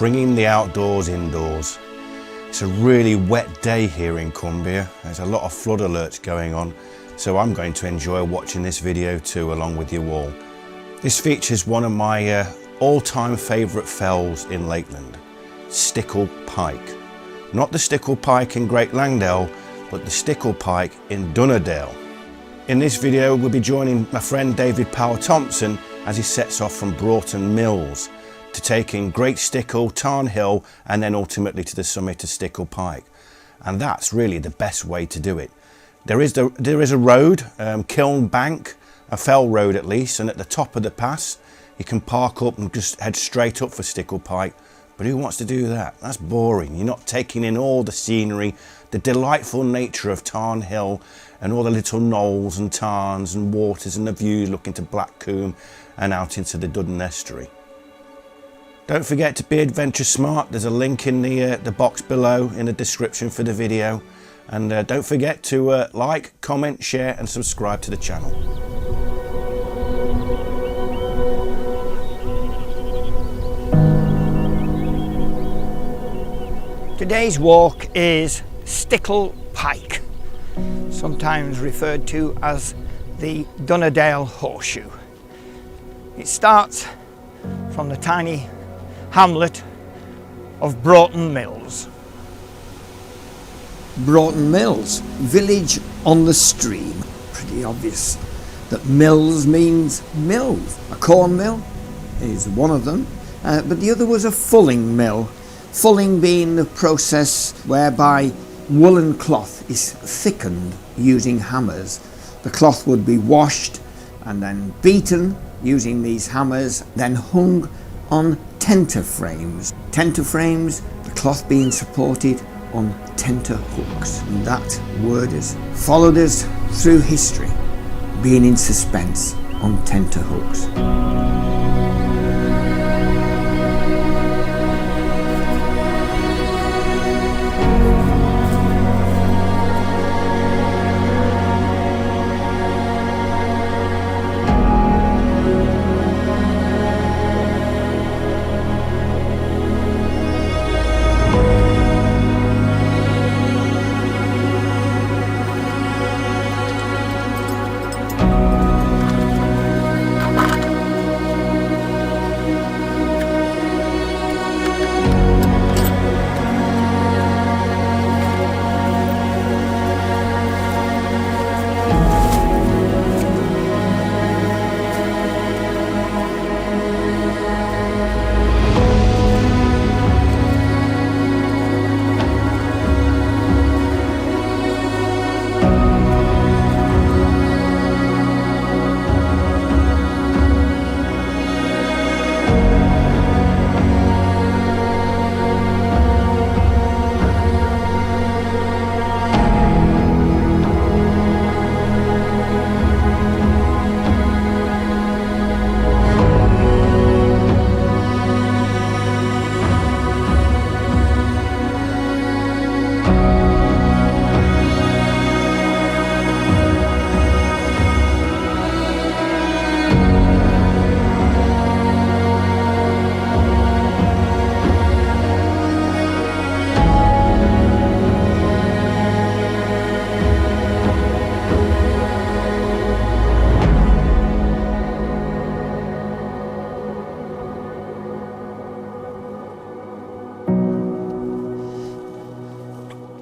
bringing the outdoors indoors. It's a really wet day here in Cumbria. There's a lot of flood alerts going on, so I'm going to enjoy watching this video too, along with you all. This features one of my all-time favourite fells in Lakeland, Stickle Pike. Not the Stickle Pike in Great Langdale, but the Stickle Pike in Dunnerdale. In this video we'll be joining my friend David Powell-Thompson as he sets off from Broughton Mills to take in Great Stickle, Tarn Hill, and then ultimately to the summit of Stickle Pike. And that's really the best way to do it. There is a road, Kiln Bank, a fell road at least, and at the top of the pass you can park up and just head straight up for Stickle Pike. But who wants to do that? That's boring. You're not taking in all the scenery, the delightful nature of Tarn Hill and all the little knolls and tarns and waters and the views looking to Black Combe and out into the Duddon estuary. Don't forget to be adventure smart. There's a link in the box below in the description for the video. And don't forget to like, comment, share and subscribe to the channel. Today's walk is Stickle Pike, sometimes referred to as the Dunnerdale Horseshoe. It starts from the tiny hamlet of Broughton Mills. Broughton Mills, village on the stream. Pretty obvious that mills means mills. A corn mill is one of them, but the other was a fulling mill. Fulling being the process whereby woolen cloth is thickened using hammers. The cloth would be washed and then beaten using these hammers, then hung on tenter frames. Tenter frames, the cloth being supported on tenter hooks. And that word has followed us through history, being in suspense on tenter hooks.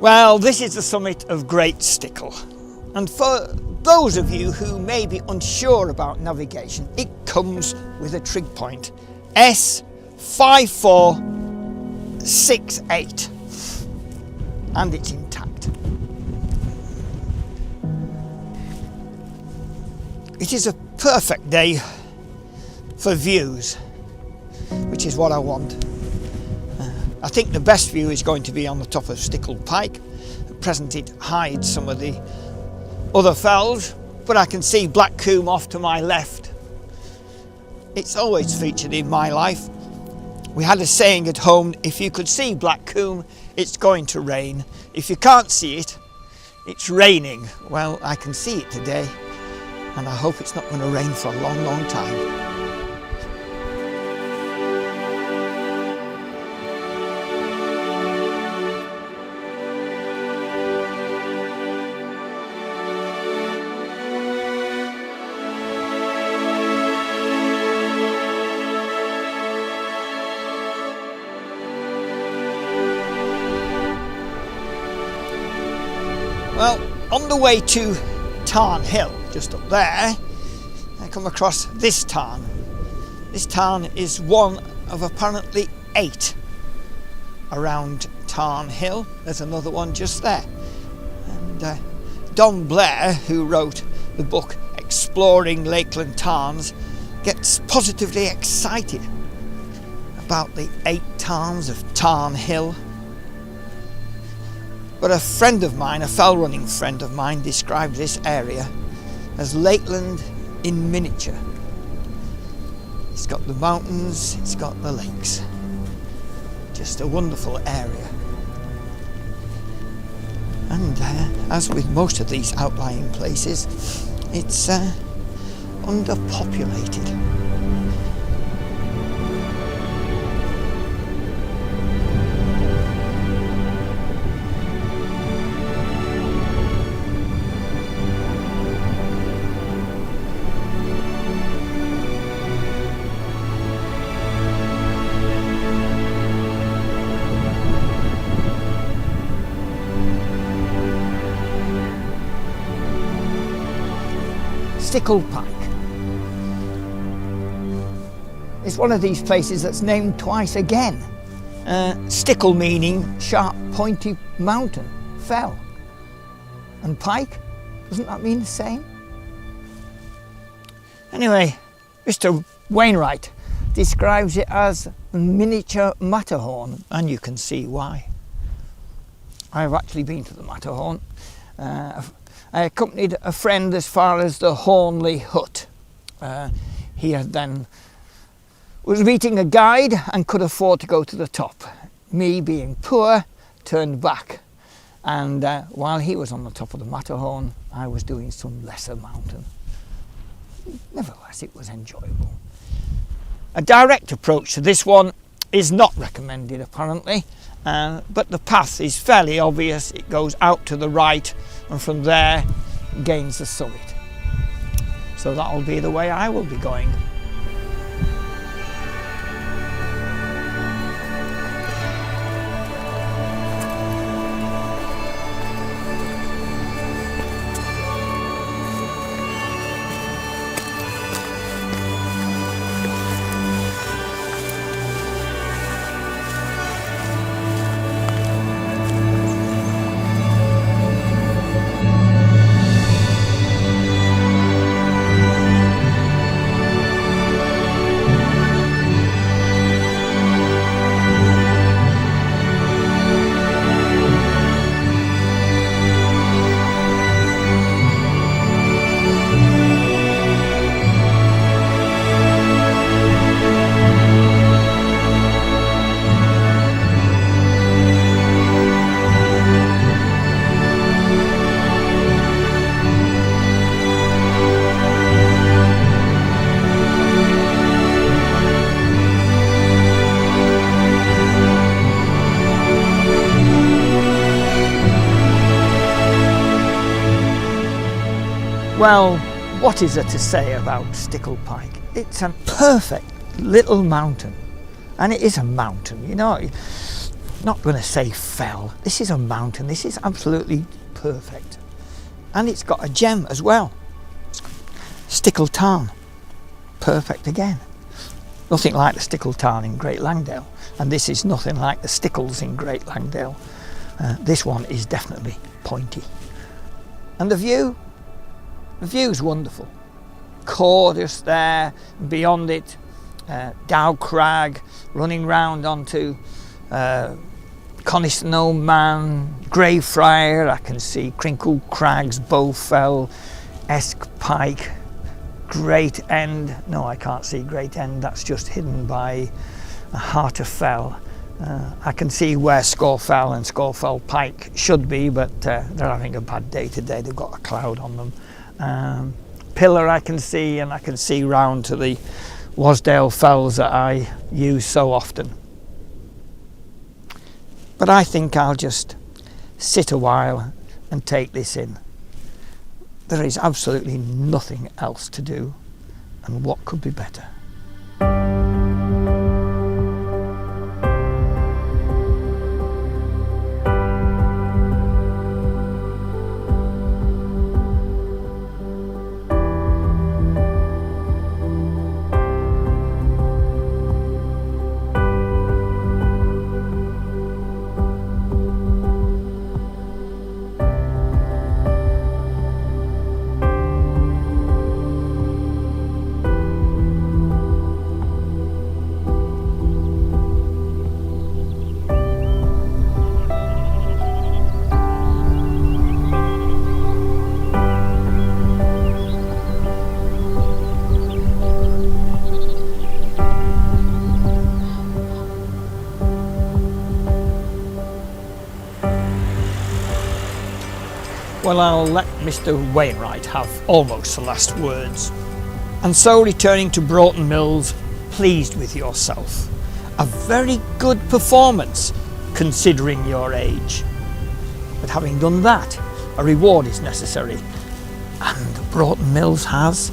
Well, this is the summit of Great Stickle, and for those of you who may be unsure about navigation, it comes with a trig point, S5468, and it's intact. It is a perfect day for views, which is what I want. I think the best view is going to be on the top of Stickle Pike. At present it hides some of the other fells, but I can see Black Combe off to my left. It's always featured in my life. We had a saying at home, if you could see Black Combe, it's going to rain. If you can't see it, it's raining. Well, I can see it today, and I hope it's not going to rain for a long, long time. Well, on the way to Tarn Hill, just up there, I come across this tarn. This tarn is one of apparently 8 around Tarn Hill. There's another one just there. And Don Blair, who wrote the book Exploring Lakeland Tarns, gets positively excited about the 8 tarns of Tarn Hill. But a friend of mine, a fell running friend of mine, describes this area as Lakeland in miniature. It's got the mountains, it's got the lakes. Just a wonderful area. And as with most of these outlying places, it's underpopulated. Stickle Pike. It's one of these places that's named twice again. Stickle meaning sharp, pointy mountain, fell. And Pike, doesn't that mean the same? Anyway, Mr. Wainwright describes it as a miniature Matterhorn, and you can see why. I've actually been to the Matterhorn. I accompanied a friend as far as the Hornley Hut. He then was meeting a guide and could afford to go to the top. Me, being poor, turned back. And while he was on the top of the Matterhorn, I was doing some lesser mountain. Nevertheless, it was enjoyable. A direct approach to this one is not recommended, apparently. But the path is fairly obvious. It goes out to the right and from there gains the summit. So that'll be the way I will be going. Well, what is there to say about Stickle Pike? It's a perfect little mountain. And it is a mountain, you know. I'm not going to say fell. This is a mountain. This is absolutely perfect. And it's got a gem as well. Stickle Tarn. Perfect again. Nothing like the Stickle Tarn in Great Langdale. And this is nothing like the Stickles in Great Langdale. This one is definitely pointy. And the view's wonderful. Gorgeous there, beyond it, Dow Crag, running round onto Coniston Man, Greyfriar. I can see Crinkle Crags, Bowfell, Esk Pike, Great End. No, I can't see Great End, that's just hidden by Heart of Fell. I can see where Scawfell and Scawfell Pike should be, but they're having a bad day today. They've got a cloud on them. Pillar I can see, and I can see round to the Wasdale Fells that I use so often. But I think I'll just sit a while and take this in. There is absolutely nothing else to do, and what could be better? well, I'll let Mr. Wainwright have almost the last words. And so, returning to Broughton Mills, pleased with yourself. A very good performance, considering your age. But having done that, a reward is necessary. And Broughton Mills has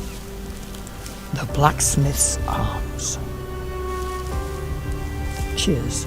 the blacksmith's arms. Cheers.